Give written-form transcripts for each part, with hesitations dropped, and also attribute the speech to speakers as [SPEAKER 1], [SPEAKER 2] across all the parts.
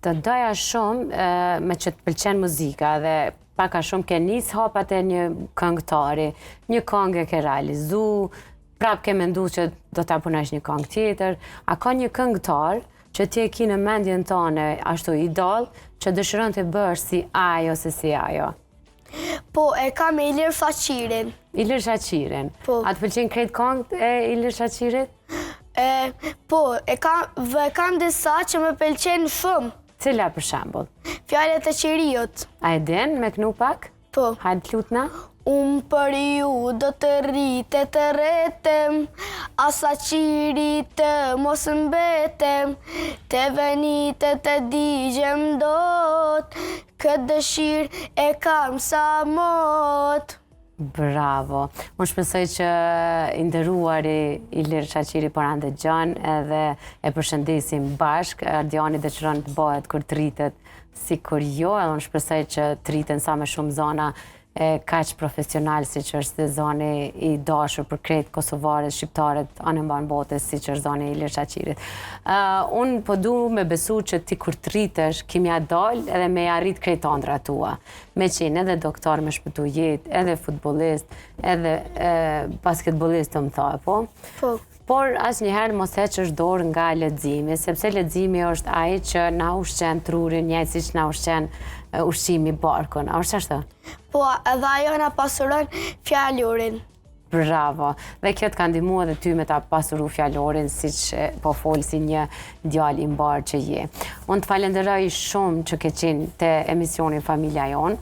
[SPEAKER 1] Të doja shumë me që të pëlqen muzika dhe paka shumë ke nis hapat e një këngëtari, një këngë e ke realizu, prap ke mendu që do ta punosh një këngë tjetër, a ka një këngëtar që ti e ki në mendjen tënde ashtu idol, që dëshiron të bësh si ai ose si ajo?
[SPEAKER 2] Po, e kam Ilir Shaqirin.
[SPEAKER 1] Ilir Shaqirin.
[SPEAKER 2] Po.
[SPEAKER 1] A të pëlqen krejt këngët e Ilir Shaqirit?
[SPEAKER 2] Po, e kam disa që me pëlqen shumë.
[SPEAKER 1] Cila për shembull?
[SPEAKER 2] Fjalët e Qiriut.
[SPEAKER 1] A e den me knu pak?
[SPEAKER 2] Po.
[SPEAKER 1] Hajde lutna.
[SPEAKER 2] Unë për ju do të rritë të retem, asa qiri të mos mbetem, të venitë të digjem dot, këtë dëshirë e kam sa mot.
[SPEAKER 1] Bravo. Unë shpresoj që i nderuari Ilir Shaqiri po na ndëgjon edhe e përshëndesim bashk. Ardiani dëshiron të bëhet kur të rritet sikur jo, edhe unë shpresoj që të rriten sa më shumë zona kaq profesional si që është zoni i dashur për krejt kosovarët, shqiptarët, anë mban botës si që është zoni i Ilir Shaqirit. Unë po du me besu që ti kur të rritesh, kimja dal edhe me arrit krejt ëndrat tua. Me qenë edhe doktor me shpëtu jetë, edhe futbolist, edhe basketbolist të më tha, po?
[SPEAKER 2] Po.
[SPEAKER 1] Por asnjëherë mos heqësh dorë nga leximi, sepse leximi është ai që na ushqen trurin, njëjtë siç na ushqen ushqimi barkun. A është ashtu?
[SPEAKER 2] Po, edhe ajo na pasuron fjalorin.
[SPEAKER 1] Bravo. Dhe kjo të ka ndihmuar edhe ty me ta pasuru fjalorin, siç po fol si një djalë i mbar që je. Unë të falenderoj shumë që ke qenë te emisioni Familja Jon.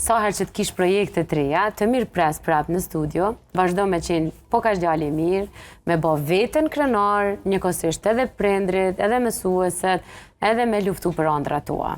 [SPEAKER 1] Sa herë që të kish projekte të reja, të mirë pres prap në studio, vazhdo me qenë po kaq djalë i mirë, me bo veten krenar, njëkohësisht edhe prindrit, edhe mësueset, edhe me luftu për ëndrat tua.